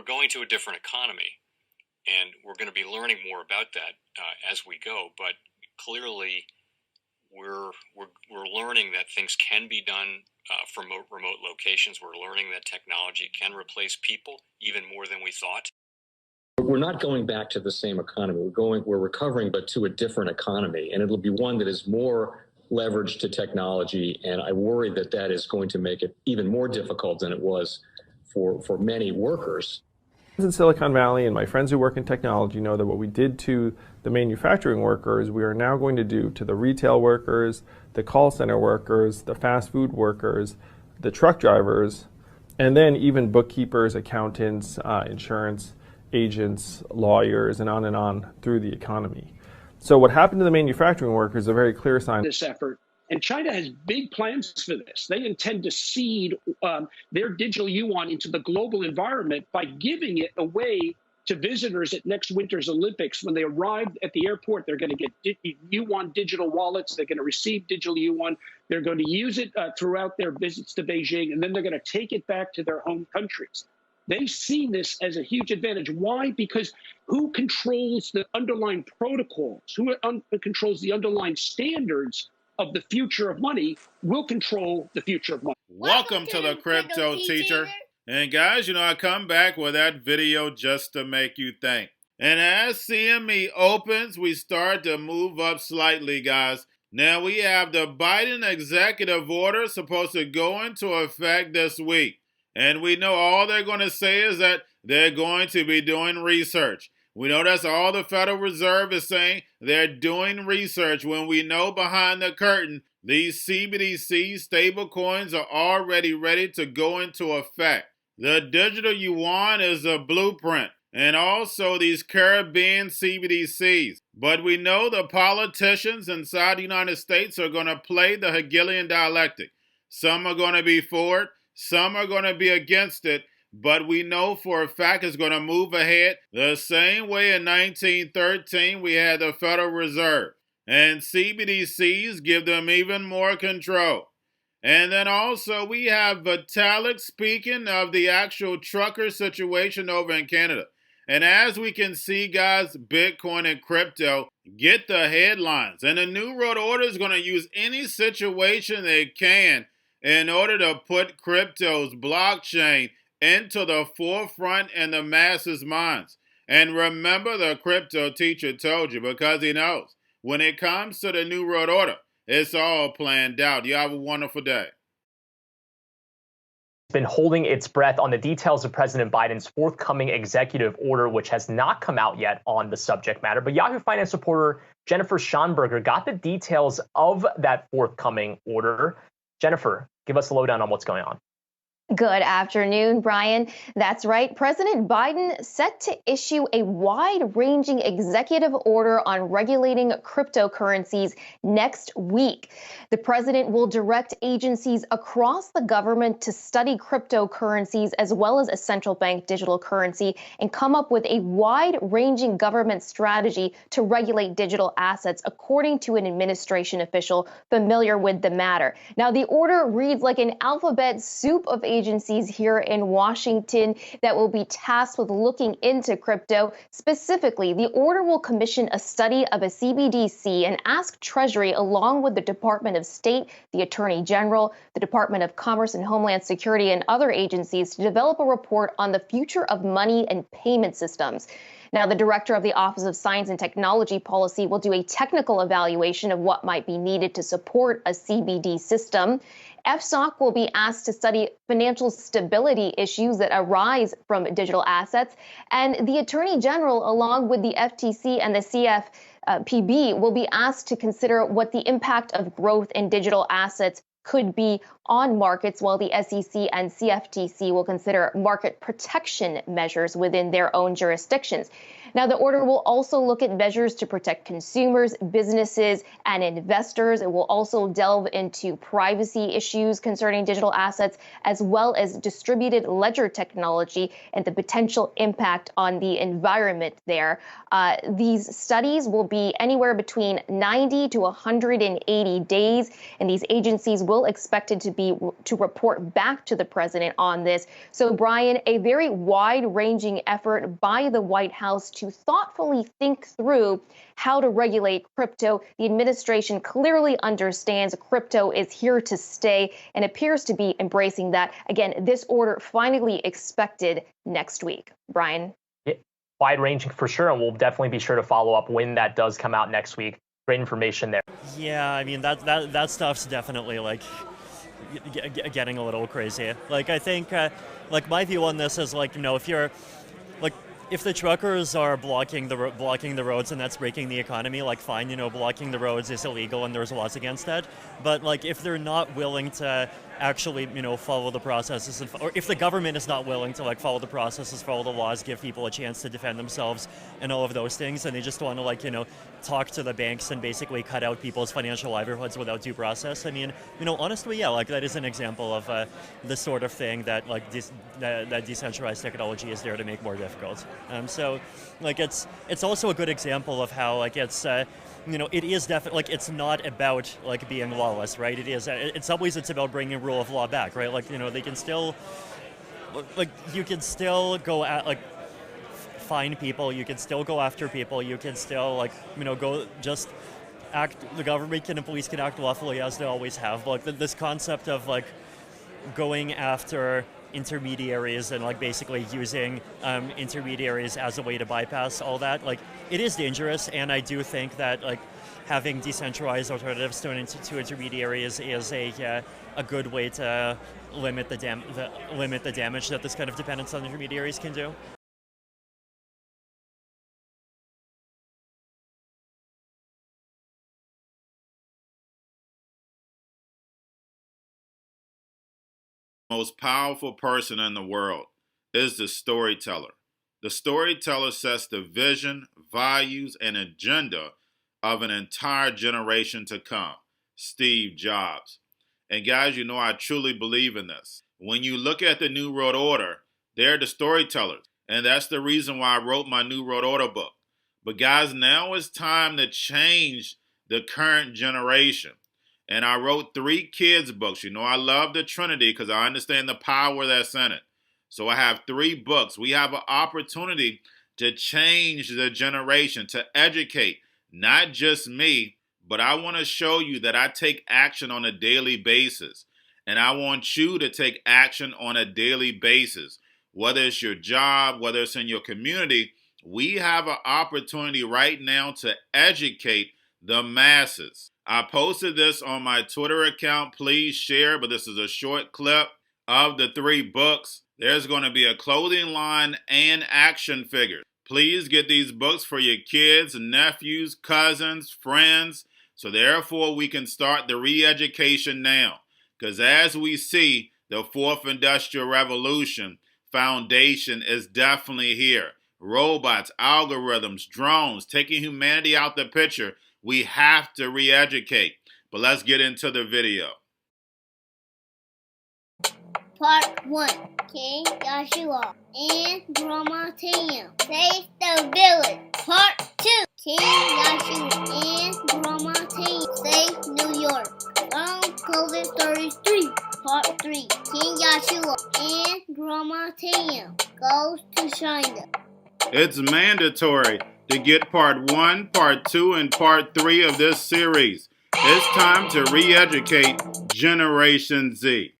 we're going to a different economy, and we're going to be learning more about that as we go. But clearly, we're learning that things can be done from remote locations. We're learning that technology can replace people even more than we thought. We're not going back to the same economy. We're recovering, but to a different economy, and it'll be one that is more leveraged to technology. And I worry that that is going to make it even more difficult than it was for many workers. In Silicon Valley, and my friends who work in technology know that what we did to the manufacturing workers, we are now going to do to the retail workers, the call center workers, the fast food workers, the truck drivers, and then even bookkeepers, accountants, insurance agents, lawyers, and on through the economy. So what happened to the manufacturing workers is a very clear sign. This effort. And China has big plans for this. They intend to seed their digital yuan into the global environment by giving it away to visitors at next winter's Olympics. When they arrive at the airport, they're going to get yuan digital wallets. They're going to receive digital yuan. They're going to use it throughout their visits to Beijing, and then they're going to take it back to their home countries. They see this as a huge advantage. Why? Because who controls the underlying protocols, who controls the underlying standards of the future of money will control the future of money. Welcome to the Cryptoteacher. And guys, I come back with that video just to make you think. And as CME opens, we start to move up slightly, guys. Now we have the Biden executive order supposed to go into effect this week. And we know all they're going to say is that they're going to be doing research. We know that's all the Federal Reserve is saying. They're doing research when we know behind the curtain these CBDC stable coins are already ready to go into effect. The digital yuan is a blueprint, and also these Caribbean CBDCs. But we know the politicians inside the United States are going to play the Hegelian dialectic. Some are going to be for it. Some are going to be against it, but we know for a fact it's going to move ahead the same way in 1913 we had the Federal Reserve. And CBDCs give them even more control. And then also we have Vitalik speaking of the actual trucker situation over in Canada. And as we can see, guys, Bitcoin and crypto get the headlines. And the New World Order is going to use any situation they can in order to put crypto's blockchain into the forefront in the masses' minds. And remember, the crypto teacher told you, because he knows when it comes to the New World Order, it's all planned out. You have a wonderful day. Been holding its breath on the details of President Biden's forthcoming executive order, which has not come out yet on the subject matter. But Yahoo Finance reporter Jennifer Schonberger got the details of that forthcoming order. Jennifer, give us a lowdown on what's going on. Good afternoon, Brian. That's right. President Biden set to issue a wide-ranging executive order on regulating cryptocurrencies next week. The president will direct agencies across the government to study cryptocurrencies as well as a central bank digital currency and come up with a wide-ranging government strategy to regulate digital assets, according to an administration official familiar with the matter. Now, the order reads like an alphabet soup of agencies here in Washington that will be tasked with looking into crypto. Specifically, the order will commission a study of a CBDC and ask Treasury, along with the Department of State, the Attorney General, the Department of Commerce and Homeland Security, and other agencies to develop a report on the future of money and payment systems. Now, the director of the Office of Science and Technology Policy will do a technical evaluation of what might be needed to support a CBD system. FSOC will be asked to study financial stability issues that arise from digital assets. And the Attorney General, along with the FTC and the CFPB, will be asked to consider what the impact of growth in digital assets could be on markets, while the SEC and CFTC will consider market protection measures within their own jurisdictions. Now, the order will also look at measures to protect consumers, businesses, and investors. It will also delve into privacy issues concerning digital assets, as well as distributed ledger technology and the potential impact on the environment there. These studies will be anywhere between 90 to 180 days, and these agencies will expected to to report back to the president on this. So, Brian, a very wide-ranging effort by the White House to thoughtfully think through how to regulate crypto. The administration clearly understands crypto is here to stay and appears to be embracing that. Again, this order finally expected next week. Brian? Wide-ranging for sure, and we'll definitely be sure to follow up when that does come out next week. Great information there. Yeah, I mean, that stuff's definitely, like, getting a little crazy. Like, I think, like, my view on this is, like, you know, if the truckers are blocking the roads and that's breaking the economy, like, fine, you know, blocking the roads is illegal and there's laws against that. But, like, if they're not willing to actually, you know, follow the processes, or if the government is not willing to, like, follow the processes, follow the laws, give people a chance to defend themselves and all of those things, and they just want to, like, you know, talk to the banks and basically cut out people's financial livelihoods without due process. I mean, you know, honestly, yeah, like, that is an example of the sort of thing that, like, that decentralized technology is there to make more difficult. So, like, it's also a good example of how, like, it's you know, it is definitely, like, it's not about, like, being lawless, right? It is, in some ways, it's about bringing rule of law back, right? Like, you know, they can still, like, you can still go at, like, fine people, you can still go after people, you can still, like, you know, go just act, the government and the police can act lawfully as they always have. But, like, this concept of, like, going after intermediaries and, like, basically using intermediaries as a way to bypass all that, like, it is dangerous. And I do think that, like, having decentralized alternatives to intermediaries is a good way to limit the damage that this kind of dependence on intermediaries can do. Most powerful person in the world is the storyteller. The storyteller sets the vision, values, and agenda of an entire generation to come. Steve Jobs. And guys, you know I truly believe in this. When you look at the New World Order, they're the storytellers. And that's the reason why I wrote my New World Order book. But guys, now it's time to change the current generation. And I wrote 3 kids' books. You know, I love the Trinity because I understand the power that's in it. So I have 3 books. We have an opportunity to change the generation, to educate, not just me, but I want to show you that I take action on a daily basis. And I want you to take action on a daily basis. Whether it's your job, whether it's in your community, we have an opportunity right now to educate the masses. I posted this on my Twitter account. Please share, but this is a short clip of the 3 books. There's going to be a clothing line and action figures. Please get these books for your kids, nephews, cousins, friends, so therefore we can start the re-education now. Because as we see, the 4th Industrial Revolution foundation is definitely here. Robots, algorithms, drones, taking humanity out the picture. We have to re-educate. But let's get into the video. Part 1. King Joshua and Grandma Tam save the village. Part 2. King Joshua and Grandma Tam save New York from COVID Stories 3. Part 3. King Joshua and Grandma Tam goes to China. It's mandatory to get part 1, part 2, and part 3 of this series. It's time to re-educate Generation Z.